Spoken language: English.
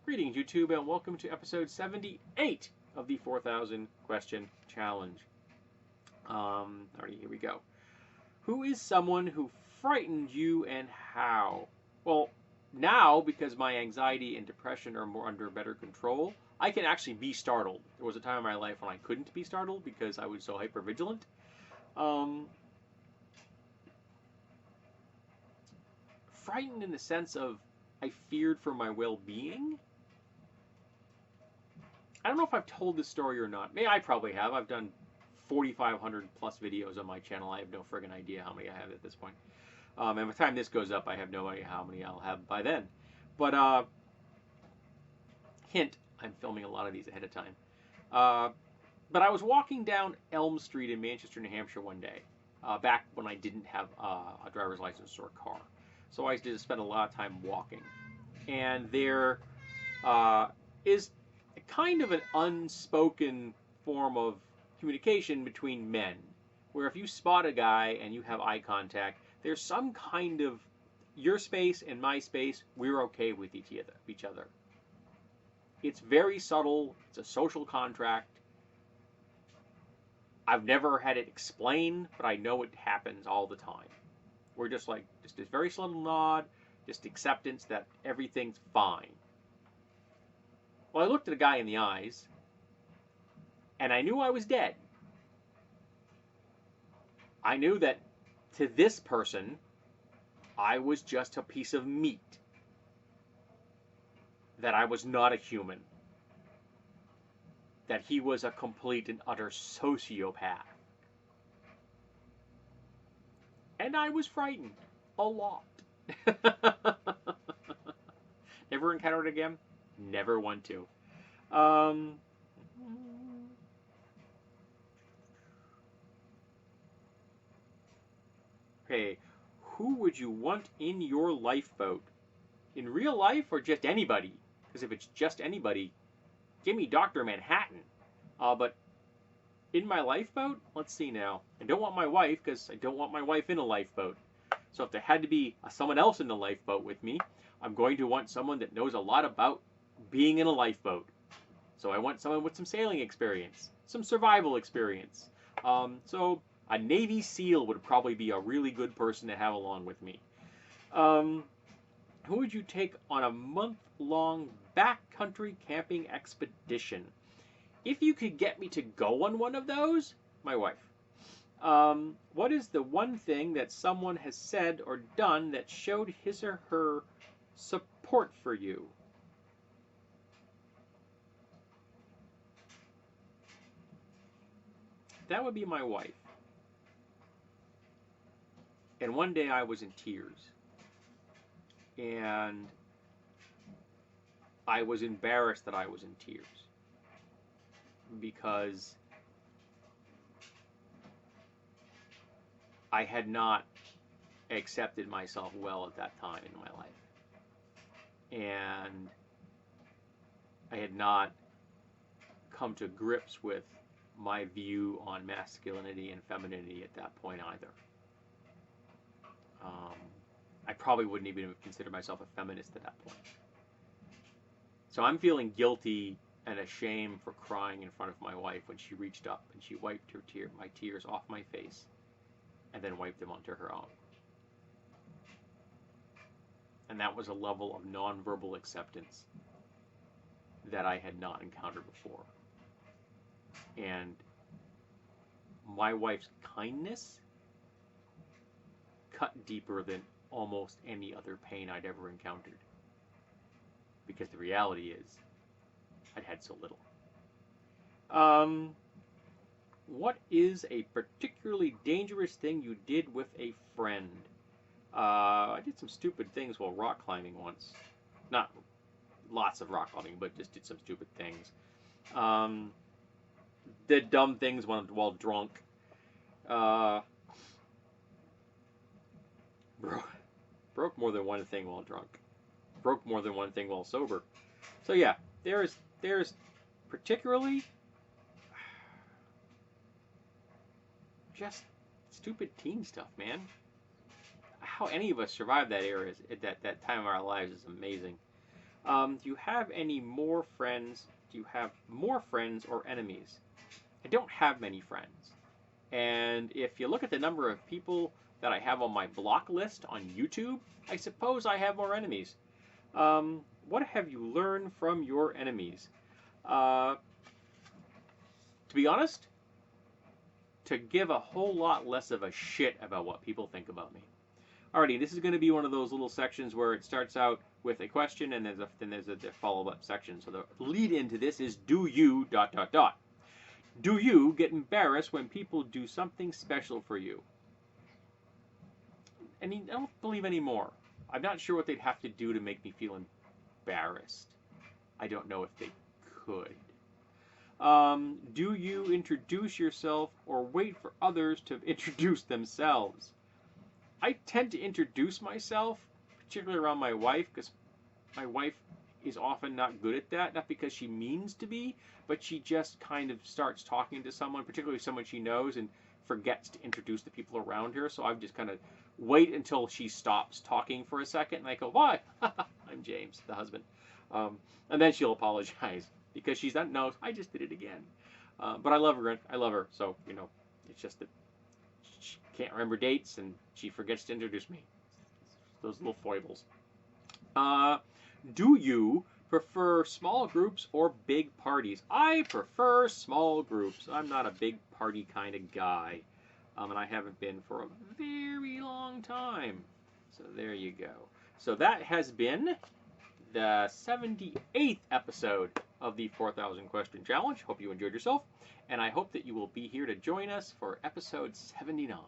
Greetings, YouTube, and welcome to episode 78 of the 4,000 Question Challenge. Alrighty, here we go. Who is someone who frightened you and how? Well, now, because my anxiety and depression are more under better control, I can actually be startled. There was a time in my life when I couldn't be startled because I was so hypervigilant. Frightened in the sense of I feared for my well-being. I don't know if I've told this story or not. I probably have. I've done 4,500 plus videos on my channel. I have no friggin' idea how many I have at this point. And by the time this goes up, I have no idea how many I'll have by then. But, hint, I'm filming a lot of these ahead of time. But I was walking down Elm Street in Manchester, New Hampshire one day, back when I didn't have a driver's license or a car. So I did spend a lot of time walking. And there is kind of an unspoken form of communication between men, where if you spot a guy and you have eye contact, there's some kind of your space and my space, we're okay with each other. It's very subtle. It's a social contract. I've never had it explained, but I know it happens all the time. We're just like, just this very subtle nod, just acceptance that everything's fine. Well, I looked at a guy in the eyes, and I knew I was dead. I knew that to this person, I was just a piece of meat. That I was not a human. That he was a complete and utter sociopath. And I was frightened. A lot. Never encountered it again? Never want to. Okay, who would you want in your lifeboat? In real life or just anybody? Because if it's just anybody, give me Dr. Manhattan. But in my lifeboat, let's see now. I don't want my wife because I don't want my wife in a lifeboat. So if there had to be someone else in the lifeboat with me, I'm going to want someone that knows a lot about being in a lifeboat. So I want someone with some sailing experience, some survival experience. So a Navy SEAL would probably be a really good person to have along with me. Who would you take on a month-long backcountry camping expedition? If you could get me to go on one of those, my wife. What is the one thing that someone has said or done that showed his or her support for you? That would be my wife. And one day I was in tears. And I was embarrassed that I was in tears. Because I had not accepted myself well at that time in my life. And I had not come to grips with my view on masculinity and femininity at that point either. I probably wouldn't even consider myself a feminist at that point. So I'm feeling guilty and ashamed for crying in front of my wife when she reached up and she wiped my tears off my face and then wiped them onto her own. And that was a level of nonverbal acceptance that I had not encountered before. And my wife's kindness cut deeper than almost any other pain I'd ever encountered. Because the reality is, I'd had so little. What is a particularly dangerous thing you did with a friend? I did some stupid things while rock climbing once. Not lots of rock climbing, but just did some stupid things. Did dumb things while drunk. Broke more than one thing while drunk. Broke more than one thing while sober. So yeah, there's particularly just stupid teen stuff, man. How any of us survived that era, that time of our lives is amazing. Do you have any more friends? Do you have more friends or enemies? I don't have many friends. And if you look at the number of people that I have on my block list on YouTube, I suppose I have more enemies. What have you learned from your enemies? To be honest, to give a whole lot less of a shit about what people think about me. Alrighty, this is going to be one of those little sections where it starts out with a question and then there's a follow-up section. So the lead into this is, do you ... Do you get embarrassed when people do something special for you? I don't believe anymore. I'm not sure what they'd have to do to make me feel embarrassed. I don't know if they could. Do you introduce yourself or wait for others to introduce themselves? I tend to introduce myself, particularly around my wife, because my wife is often not good at that. Not because she means to be, but she just kind of starts talking to someone, particularly someone she knows, and forgets to introduce the people around her. So I've just kind of wait until she stops talking for a second, and I go, "Why? I'm James, the husband," and then she'll apologize because she's not knows I just did it again. But I love her. I love her. So it's just that she can't remember dates and she forgets to introduce me. Those little foibles. Do you prefer small groups or big parties? I prefer small groups. I'm not a big party kind of guy. And I haven't been for a very long time. So there you go. So that has been the 78th episode of the 4,000 Question Challenge. Hope you enjoyed yourself. And I hope that you will be here to join us for episode 79.